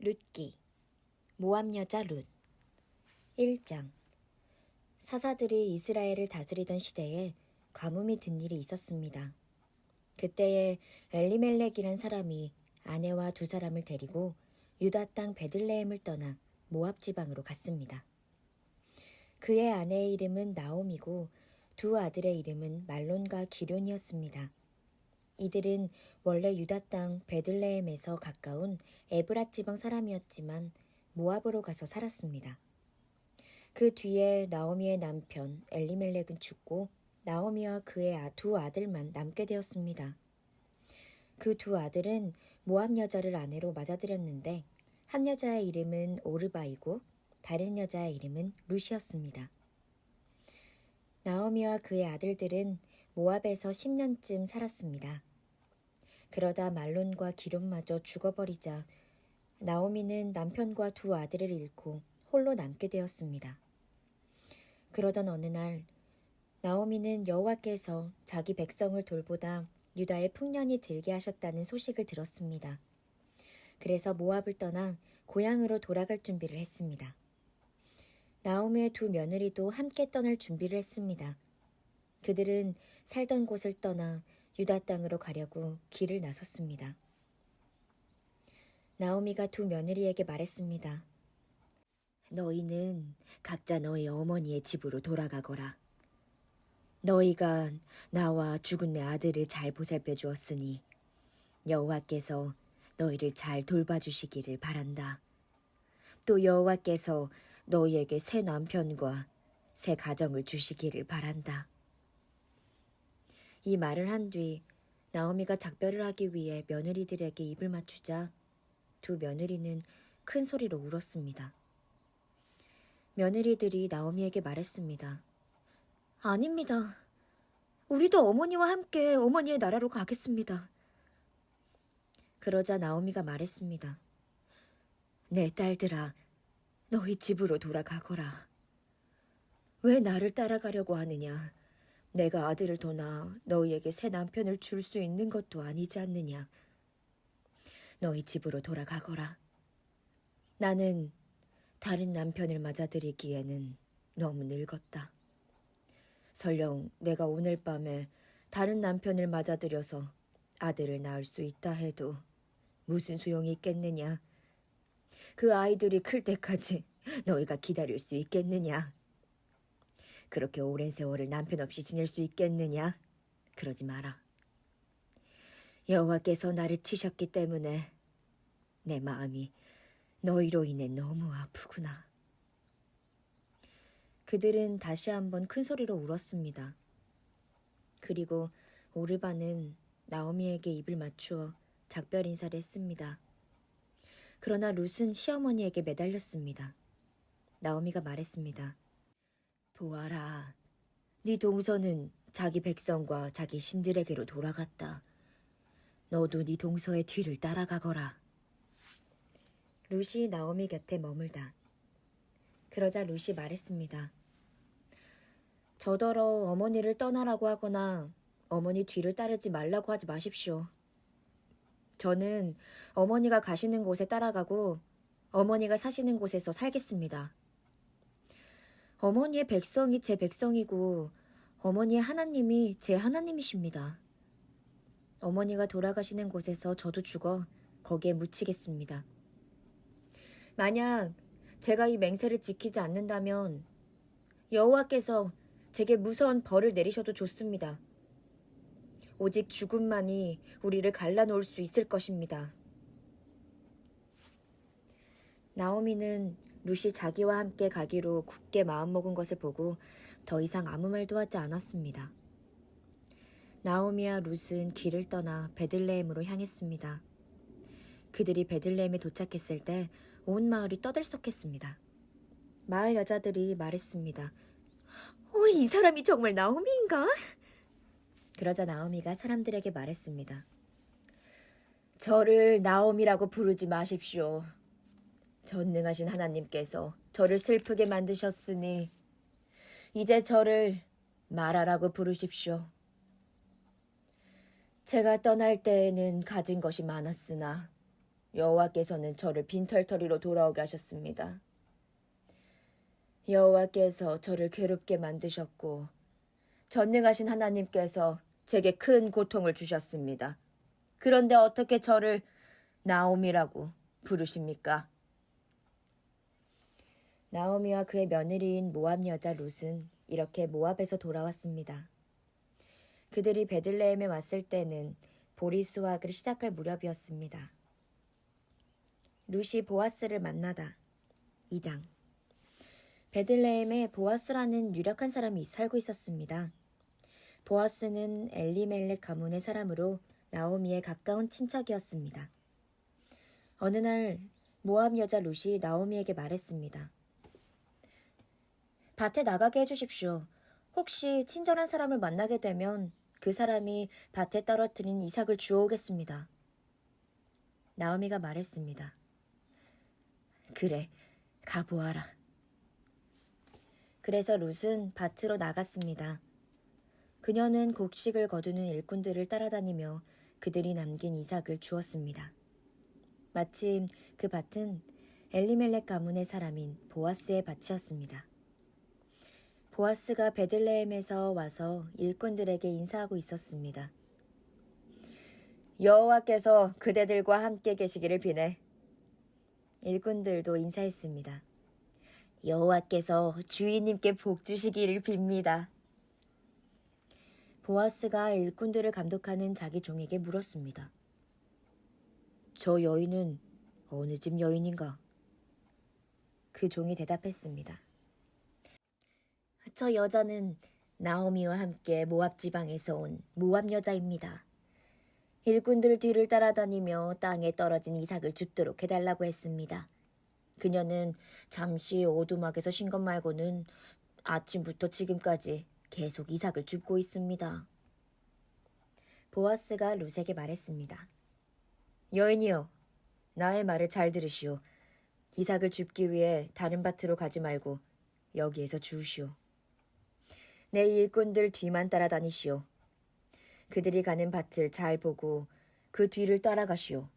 룻기 모압 여자 룻 1장 사사들이 이스라엘을 다스리던 시대에 가뭄이 든 일이 있었습니다. 그때에 엘리멜렉이란 사람이 아내와 두 사람을 데리고 유다 땅 베들레헴을 떠나 모압 지방으로 갔습니다. 그의 아내의 이름은 나옴이고 두 아들의 이름은 말론과 기럐이었습니다. 이들은 원래 유다 땅 베들레헴에서 가까운 에브랏 지방 사람이었지만 모압으로 가서 살았습니다. 그 뒤에 나오미의 남편 엘리멜렉은 죽고 나오미와 그의 두 아들만 남게 되었습니다. 그 두 아들은 모압 여자를 아내로 맞아들였는데 한 여자의 이름은 오르바이고 다른 여자의 이름은 룻이었습니다. 나오미와 그의 아들들은 모압에서 10년쯤 살았습니다. 그러다 말론과 기럐마저 죽어버리자 나오미는 남편과 두 아들을 잃고 홀로 남게 되었습니다. 그러던 어느 날 나오미는 여호와께서 자기 백성을 돌보다 유다에 풍년이 들게 하셨다는 소식을 들었습니다. 그래서 모압을 떠나 고향으로 돌아갈 준비를 했습니다. 나오미의 두 며느리도 함께 떠날 준비를 했습니다. 그들은 살던 곳을 떠나 유다 땅으로 가려고 길을 나섰습니다. 나오미가 두 며느리에게 말했습니다. 너희는 각자 너희 어머니의 집으로 돌아가거라. 너희가 나와 죽은 내 아들을 잘 보살펴 주었으니 여호와께서 너희를 잘 돌봐주시기를 바란다. 또 여호와께서 너희에게 새 남편과 새 가정을 주시기를 바란다. 이 말을 한 뒤 나오미가 작별을 하기 위해 며느리들에게 입을 맞추자 두 며느리는 큰 소리로 울었습니다. 며느리들이 나오미에게 말했습니다. 아닙니다. 우리도 어머니와 함께 어머니의 나라로 가겠습니다. 그러자 나오미가 말했습니다. 내 딸들아, 너희 집으로 돌아가거라. 왜 나를 따라가려고 하느냐? 내가 아들을 더 낳아 너희에게 새 남편을 줄 수 있는 것도 아니지 않느냐? 너희 집으로 돌아가거라. 나는 다른 남편을 맞아들이기에는 너무 늙었다. 설령 내가 오늘 밤에 다른 남편을 맞아들여서 아들을 낳을 수 있다 해도 무슨 소용이 있겠느냐? 그 아이들이 클 때까지 너희가 기다릴 수 있겠느냐? 그렇게 오랜 세월을 남편 없이 지낼 수 있겠느냐? 그러지 마라. 여호와께서 나를 치셨기 때문에 내 마음이 너희로 인해 너무 아프구나. 그들은 다시 한번 큰 소리로 울었습니다. 그리고 오르바는 나오미에게 입을 맞추어 작별 인사를 했습니다. 그러나 룻은 시어머니에게 매달렸습니다. 나오미가 말했습니다. 보아라, 네 동서는 자기 백성과 자기 신들에게로 돌아갔다. 너도 네 동서의 뒤를 따라가거라. 룻이 나오미 곁에 머물다. 그러자 룻이 말했습니다. 저더러 어머니를 떠나라고 하거나 어머니 뒤를 따르지 말라고 하지 마십시오. 저는 어머니가 가시는 곳에 따라가고 어머니가 사시는 곳에서 살겠습니다. 어머니의 백성이 제 백성이고 어머니의 하나님이 제 하나님이십니다. 어머니가 돌아가시는 곳에서 저도 죽어 거기에 묻히겠습니다. 만약 제가 이 맹세를 지키지 않는다면 여호와께서 제게 무서운 벌을 내리셔도 좋습니다. 오직 죽음만이 우리를 갈라놓을 수 있을 것입니다. 나오미는 룻이 자기와 함께 가기로 굳게 마음먹은 것을 보고 더 이상 아무 말도 하지 않았습니다. 나오미와 룻은 길을 떠나 베들레헴으로 향했습니다. 그들이 베들레헴에 도착했을 때 온 마을이 떠들썩했습니다. 마을 여자들이 말했습니다. 이 사람이 정말 나오미인가? 그러자 나오미가 사람들에게 말했습니다. 저를 나오미라고 부르지 마십시오. 전능하신 하나님께서 저를 슬프게 만드셨으니 이제 저를 마라라고 부르십시오. 제가 떠날 때에는 가진 것이 많았으나 여호와께서는 저를 빈털터리로 돌아오게 하셨습니다. 여호와께서 저를 괴롭게 만드셨고 전능하신 하나님께서 제게 큰 고통을 주셨습니다. 그런데 어떻게 저를 나오미라고 부르십니까? 나오미와 그의 며느리인 모압 여자 룻은 이렇게 모압에서 돌아왔습니다. 그들이 베들레헴에 왔을 때는 보리 수확을 시작할 무렵이었습니다. 룻이 보아스를 만나다. 2장. 베들레헴에 보아스라는 유력한 사람이 살고 있었습니다. 보아스는 엘리멜렉 가문의 사람으로 나오미의 가까운 친척이었습니다. 어느 날 모압 여자 룻이 나오미에게 말했습니다. 밭에 나가게 해주십시오. 혹시 친절한 사람을 만나게 되면 그 사람이 밭에 떨어뜨린 이삭을 주워오겠습니다. 나오미가 말했습니다. 그래, 가보아라. 그래서 룻은 밭으로 나갔습니다. 그녀는 곡식을 거두는 일꾼들을 따라다니며 그들이 남긴 이삭을 주었습니다. 마침 그 밭은 엘리멜렉 가문의 사람인 보아스의 밭이었습니다. 보아스가 베들레헴에서 와서 일꾼들에게 인사하고 있었습니다. 여호와께서 그대들과 함께 계시기를 비네. 일꾼들도 인사했습니다. 여호와께서 주인님께 복 주시기를 빕니다. 보아스가 일꾼들을 감독하는 자기 종에게 물었습니다. 저 여인은 어느 집 여인인가? 그 종이 대답했습니다. 저 여자는 나오미와 함께 모압 지방에서 온 모압 여자입니다. 일꾼들 뒤를 따라다니며 땅에 떨어진 이삭을 줍도록 해달라고 했습니다. 그녀는 잠시 오두막에서 쉰 것 말고는 아침부터 지금까지 계속 이삭을 줍고 있습니다. 보아스가 룻에게 말했습니다. 여인이여, 나의 말을 잘 들으시오. 이삭을 줍기 위해 다른 밭으로 가지 말고 여기에서 주우시오. 내 일꾼들 뒤만 따라다니시오. 그들이 가는 밭을 잘 보고 그 뒤를 따라가시오.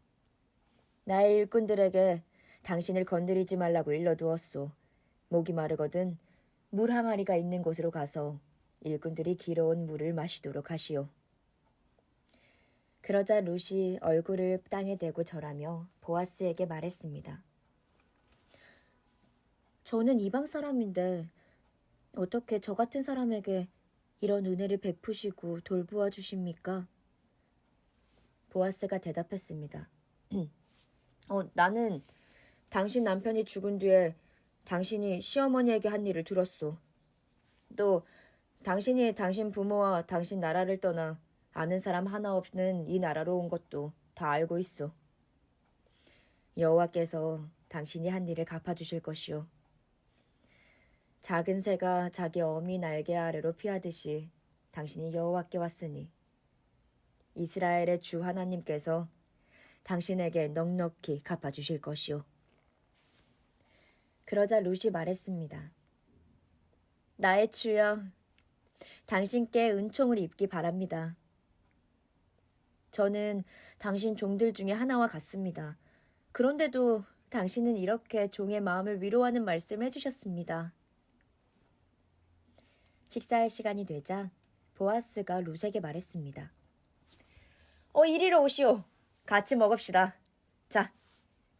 나의 일꾼들에게 당신을 건드리지 말라고 일러두었소. 목이 마르거든 물 항아리가 있는 곳으로 가서 일꾼들이 길어온 물을 마시도록 하시오. 그러자 룻이 얼굴을 땅에 대고 절하며 보아스에게 말했습니다. 저는 이방 사람인데 어떻게 저 같은 사람에게 이런 은혜를 베푸시고 돌보아 주십니까? 보아스가 대답했습니다. 나는 당신 남편이 죽은 뒤에 당신이 시어머니에게 한 일을 들었소. 또 당신이 당신 부모와 당신 나라를 떠나 아는 사람 하나 없는 이 나라로 온 것도 다 알고 있소. 여호와께서 당신이 한 일을 갚아주실 것이오. 작은 새가 자기 어미 날개 아래로 피하듯이 당신이 여호와께 왔으니 이스라엘의 주 하나님께서 당신에게 넉넉히 갚아주실 것이오. 그러자 룻이 말했습니다. 나의 주여, 당신께 은총을 입기 바랍니다. 저는 당신 종들 중에 하나와 같습니다. 그런데도 당신은 이렇게 종의 마음을 위로하는 말씀을 해주셨습니다. 식사할 시간이 되자 보아스가 룻에게 말했습니다. 이리로 오시오. 같이 먹읍시다. 자,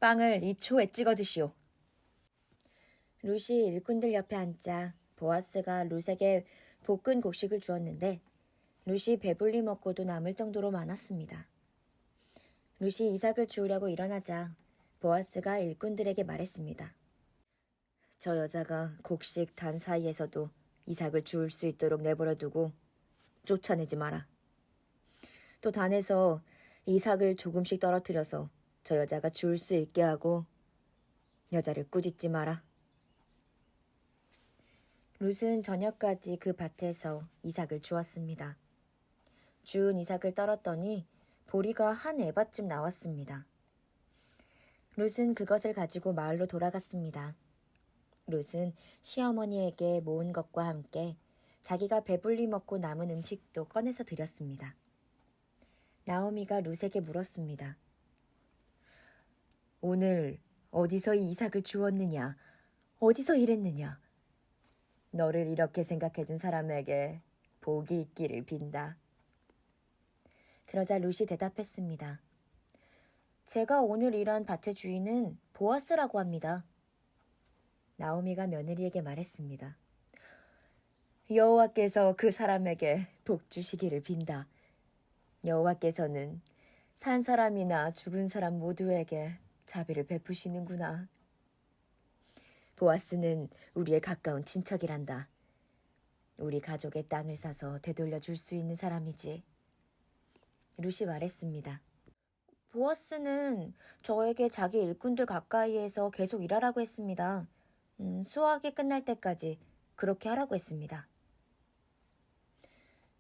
빵을 이 초에 찍어 드시오. 룻이 일꾼들 옆에 앉자 보아스가 룻에게 볶은 곡식을 주었는데 룻이 배불리 먹고도 남을 정도로 많았습니다. 룻이 이삭을 주우려고 일어나자 보아스가 일꾼들에게 말했습니다. 저 여자가 곡식 단 사이에서도 이삭을 주울 수 있도록 내버려두고 쫓아내지 마라. 또 단에서 이삭을 조금씩 떨어뜨려서 저 여자가 주울 수 있게 하고 여자를 꾸짖지 마라. 룻은 저녁까지 그 밭에서 이삭을 주었습니다. 주운 이삭을 떨었더니 보리가 한 에바쯤 나왔습니다. 룻은 그것을 가지고 마을로 돌아갔습니다. 룻은 시어머니에게 모은 것과 함께 자기가 배불리 먹고 남은 음식도 꺼내서 드렸습니다. 나오미가 룻에게 물었습니다. 오늘 어디서 이 이삭을 주웠느냐? 어디서 일했느냐? 너를 이렇게 생각해준 사람에게 복이 있기를 빈다. 그러자 룻이 대답했습니다. 제가 오늘 일한 밭의 주인은 보아스라고 합니다. 나오미가 며느리에게 말했습니다. 여호와께서 그 사람에게 복 주시기를 빈다. 여호와께서는 산 사람이나 죽은 사람 모두에게 자비를 베푸시는구나. 보아스는 우리의 가까운 친척이란다. 우리 가족의 땅을 사서 되돌려 줄 수 있는 사람이지. 룻이 말했습니다. 보아스는 저에게 자기 일꾼들 가까이에서 계속 일하라고 했습니다. 수확이 끝날 때까지 그렇게 하라고 했습니다.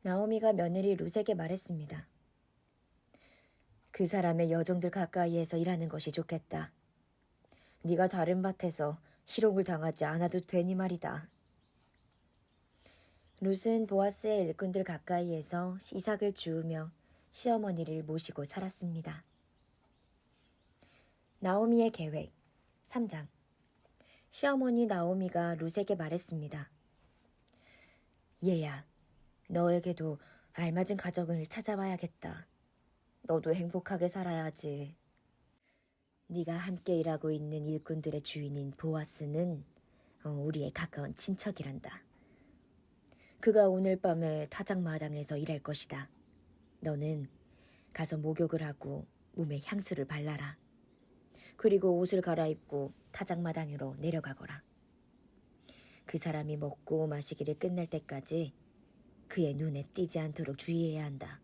나오미가 며느리 룻에게 말했습니다. 그 사람의 여종들 가까이에서 일하는 것이 좋겠다. 네가 다른 밭에서 희롱을 당하지 않아도 되니 말이다. 룻은 보아스의 일꾼들 가까이에서 이삭을 주우며 시어머니를 모시고 살았습니다. 나오미의 계획 3장. 시어머니 나오미가 룻에게 말했습니다. 얘야, 너에게도 알맞은 가정을 찾아봐야겠다. 너도 행복하게 살아야지. 네가 함께 일하고 있는 일꾼들의 주인인 보아스는 우리의 가까운 친척이란다. 그가 오늘 밤에 타작마당에서 일할 것이다. 너는 가서 목욕을 하고 몸에 향수를 발라라. 그리고 옷을 갈아입고 타작마당으로 내려가거라. 그 사람이 먹고 마시기를 끝날 때까지 그의 눈에 띄지 않도록 주의해야 한다.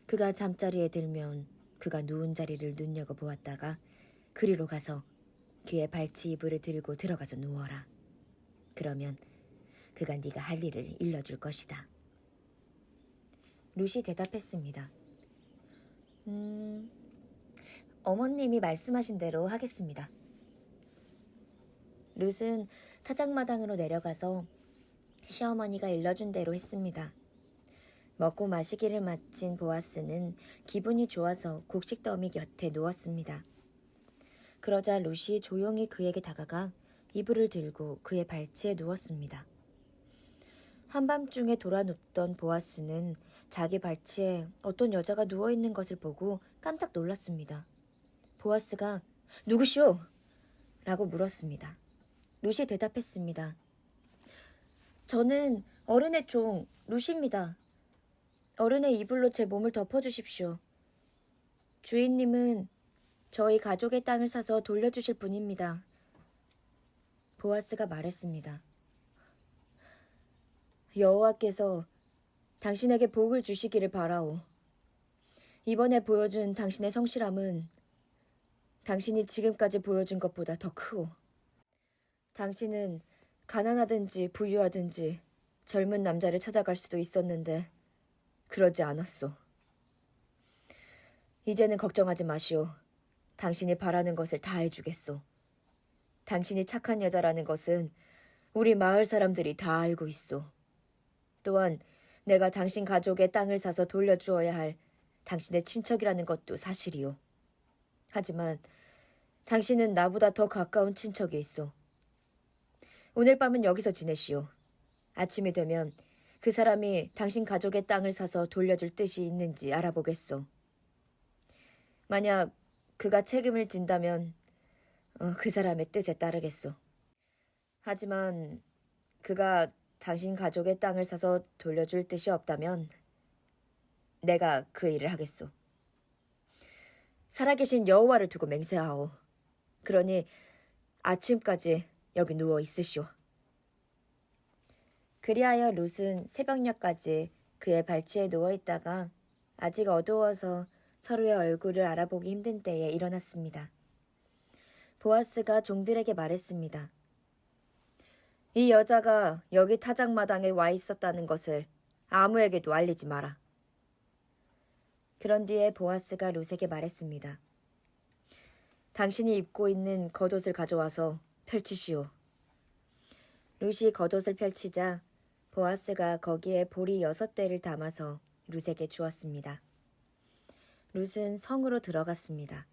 그가 잠자리에 들면 그가 누운 자리를 눈여겨보았다가 그리로 가서 그의 발치 이불을 들고 들어가서 누워라. 그러면 그가 네가 할 일을 일러줄 것이다. 룻이 대답했습니다. 어머님이 말씀하신 대로 하겠습니다. 룻은 타작마당으로 내려가서 시어머니가 일러준 대로 했습니다. 먹고 마시기를 마친 보아스는 기분이 좋아서 곡식더미 곁에 누웠습니다. 그러자 룻이 조용히 그에게 다가가 이불을 들고 그의 발치에 누웠습니다. 한밤중에 돌아 눕던 보아스는 자기 발치에 어떤 여자가 누워있는 것을 보고 깜짝 놀랐습니다. 보아스가 누구시오? 라고 물었습니다. 룻이 대답했습니다. 저는 어른의 종 룻입니다. 어른의 이불로 제 몸을 덮어주십시오. 주인님은 저희 가족의 땅을 사서 돌려주실 분입니다. 보아스가 말했습니다. 여호와께서 당신에게 복을 주시기를 바라오. 이번에 보여준 당신의 성실함은 당신이 지금까지 보여준 것보다 더 크오. 당신은 가난하든지 부유하든지 젊은 남자를 찾아갈 수도 있었는데 그러지 않았소. 이제는 걱정하지 마시오. 당신이 바라는 것을 다 해주겠소. 당신이 착한 여자라는 것은 우리 마을 사람들이 다 알고 있소. 또한 내가 당신 가족의 땅을 사서 돌려주어야 할 당신의 친척이라는 것도 사실이오. 하지만 당신은 나보다 더 가까운 친척이 있소. 오늘 밤은 여기서 지내시오. 아침이 되면 그 사람이 당신 가족의 땅을 사서 돌려줄 뜻이 있는지 알아보겠소. 만약 그가 책임을 진다면 그 사람의 뜻에 따르겠소. 하지만 그가 당신 가족의 땅을 사서 돌려줄 뜻이 없다면 내가 그 일을 하겠소. 살아계신 여호와를 두고 맹세하오. 그러니 아침까지 여기 누워 있으시오. 그리하여 룻은 새벽녘까지 그의 발치에 누워있다가 아직 어두워서 서로의 얼굴을 알아보기 힘든 때에 일어났습니다. 보아스가 종들에게 말했습니다. 이 여자가 여기 타작마당에 와 있었다는 것을 아무에게도 알리지 마라. 그런 뒤에 보아스가 룻에게 말했습니다. 당신이 입고 있는 겉옷을 가져와서 펼치시오. 룻이 겉옷을 펼치자 보아스가 거기에 보리 6대를 담아서 룻에게 주었습니다. 룻은 성으로 들어갔습니다.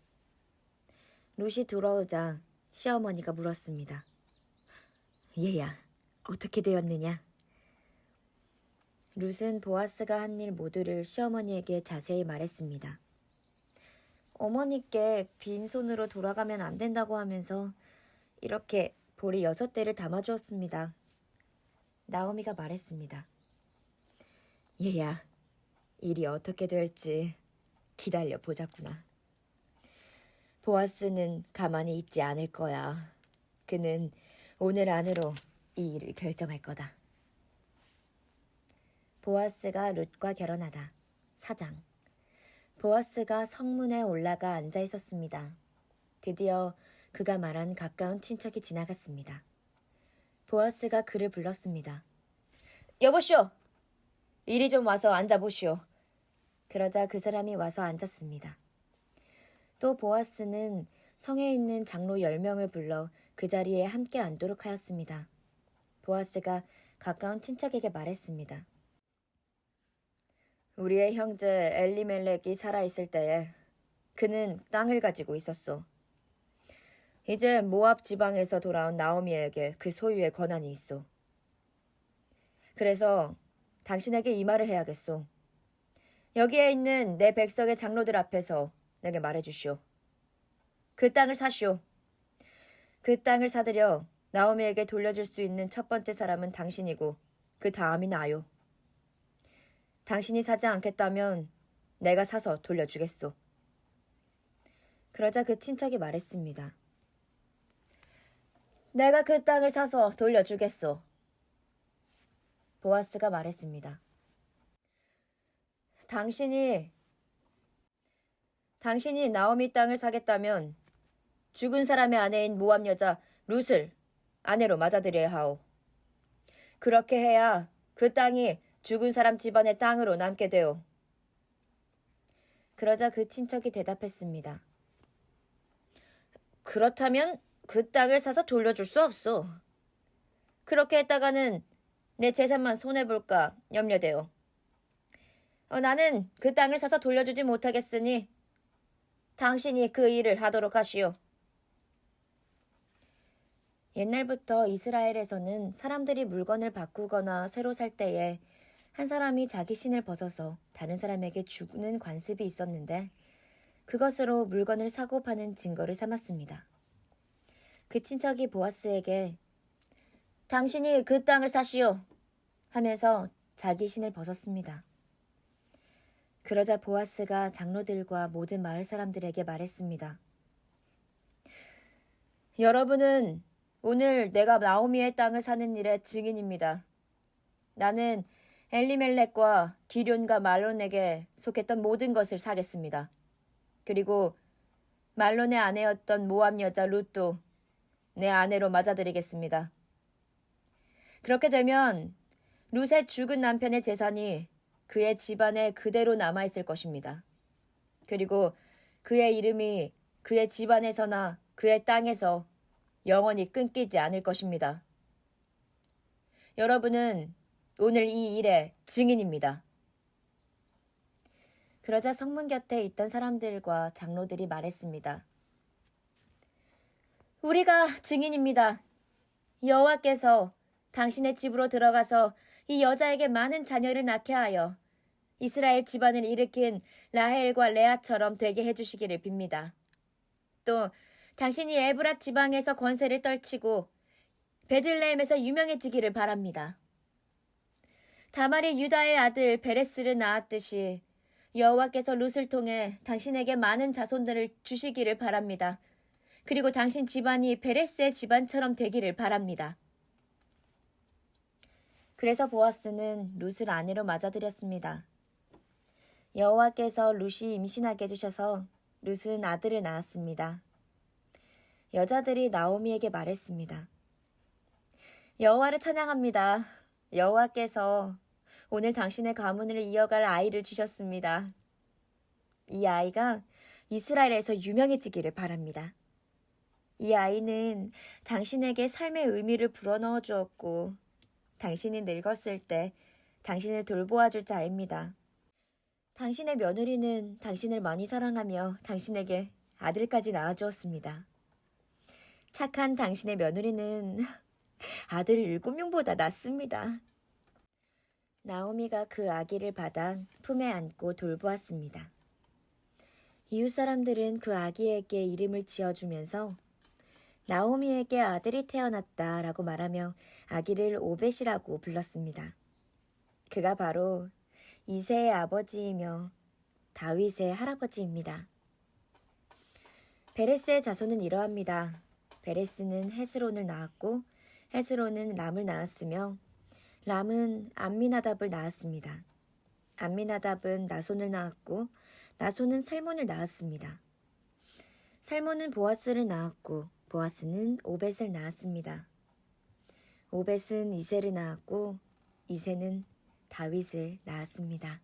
룻이 돌아오자 시어머니가 물었습니다. 얘야, 어떻게 되었느냐? 룻은 보아스가 한 일 모두를 시어머니에게 자세히 말했습니다. 어머니께 빈손으로 돌아가면 안 된다고 하면서 이렇게 보리 6대를 담아주었습니다. 나오미가 말했습니다. 얘야, 일이 어떻게 될지 기다려 보자꾸나. 보아스는 가만히 있지 않을 거야. 그는 오늘 안으로 이 일을 결정할 거다. 보아스가 룻과 결혼하다. 4장. 보아스가 성문에 올라가 앉아 있었습니다. 드디어 그가 말한 가까운 친척이 지나갔습니다. 보아스가 그를 불렀습니다. 여보시오! 이리 좀 와서 앉아보시오. 그러자 그 사람이 와서 앉았습니다. 또 보아스는 성에 있는 장로 10명을 불러 그 자리에 함께 앉도록 하였습니다. 보아스가 가까운 친척에게 말했습니다. 우리의 형제 엘리멜렉이 살아있을 때에 그는 땅을 가지고 있었소. 이제 모압 지방에서 돌아온 나오미에게 그 소유의 권한이 있소. 그래서 당신에게 이 말을 해야겠소. 여기에 있는 내 백성의 장로들 앞에서 내게 말해주시오. 그 땅을 사시오. 그 땅을 사들여 나오미에게 돌려줄 수 있는 첫 번째 사람은 당신이고 그 다음이 나요. 당신이 사지 않겠다면 내가 사서 돌려주겠소. 그러자 그 친척이 말했습니다. 내가 그 땅을 사서 돌려주겠소. 보아스가 말했습니다. 당신이 나오미 땅을 사겠다면 죽은 사람의 아내인 모압 여자 룻을 아내로 맞아들여야 하오. 그렇게 해야 그 땅이 죽은 사람 집안의 땅으로 남게 되오. 그러자 그 친척이 대답했습니다. 그렇다면 그 땅을 사서 돌려줄 수 없소. 그렇게 했다가는 내 재산만 손해볼까 염려되오. 나는 그 땅을 사서 돌려주지 못하겠으니 당신이 그 일을 하도록 하시오. 옛날부터 이스라엘에서는 사람들이 물건을 바꾸거나 새로 살 때에 한 사람이 자기 신을 벗어서 다른 사람에게 주는 관습이 있었는데 그것으로 물건을 사고 파는 증거를 삼았습니다. 그 친척이 보아스에게 당신이 그 땅을 사시오 하면서 자기 신을 벗었습니다. 그러자 보아스가 장로들과 모든 마을 사람들에게 말했습니다. 여러분은 오늘 내가 나오미의 땅을 사는 일의 증인입니다. 나는 엘리멜렉과 기럨과 말론에게 속했던 모든 것을 사겠습니다. 그리고 말론의 아내였던 모압 여자 룻도 내 아내로 맞아들이겠습니다. 그렇게 되면 룻의 죽은 남편의 재산이 그의 집안에 그대로 남아있을 것입니다. 그리고 그의 이름이 그의 집안에서나 그의 땅에서 영원히 끊기지 않을 것입니다. 여러분은 오늘 이 일의 증인입니다. 그러자 성문 곁에 있던 사람들과 장로들이 말했습니다. 우리가 증인입니다. 여호와께서 당신의 집으로 들어가서 이 여자에게 많은 자녀를 낳게 하여 이스라엘 집안을 일으킨 라헬과 레아처럼 되게 해주시기를 빕니다. 또 당신이 에브랏 지방에서 권세를 떨치고 베들레헴에서 유명해지기를 바랍니다. 다말이 유다의 아들 베레스를 낳았듯이 여호와께서 룻을 통해 당신에게 많은 자손들을 주시기를 바랍니다. 그리고 당신 집안이 베레스의 집안처럼 되기를 바랍니다. 그래서 보아스는 룻을 아내로 맞아들였습니다. 여호와께서 룻이 임신하게 해주셔서 룻은 아들을 낳았습니다. 여자들이 나오미에게 말했습니다. 여호와를 찬양합니다. 여호와께서 오늘 당신의 가문을 이어갈 아이를 주셨습니다. 이 아이가 이스라엘에서 유명해지기를 바랍니다. 이 아이는 당신에게 삶의 의미를 불어넣어 주었고 당신이 늙었을 때 당신을 돌보아줄 자입니다. 당신의 며느리는 당신을 많이 사랑하며 당신에게 아들까지 낳아주었습니다. 착한 당신의 며느리는 아들 7명보다 낫습니다. 나오미가 그 아기를 받아 품에 안고 돌보았습니다. 이웃 사람들은 그 아기에게 이름을 지어주면서 나오미에게 아들이 태어났다라고 말하며 아기를 오벳이라고 불렀습니다. 그가 바로 이새의 아버지이며 다윗의 할아버지입니다. 베레스의 자손은 이러합니다. 베레스는 헤스론을 낳았고 헤스론은 람을 낳았으며 람은 암미나답을 낳았습니다. 암미나답은 나손을 낳았고 나손은 살몬을 낳았습니다. 살몬은 보아스를 낳았고 보아스는 오벳을 낳았습니다. 오벳은 이새를 낳았고 이새는 다윗을 낳았습니다.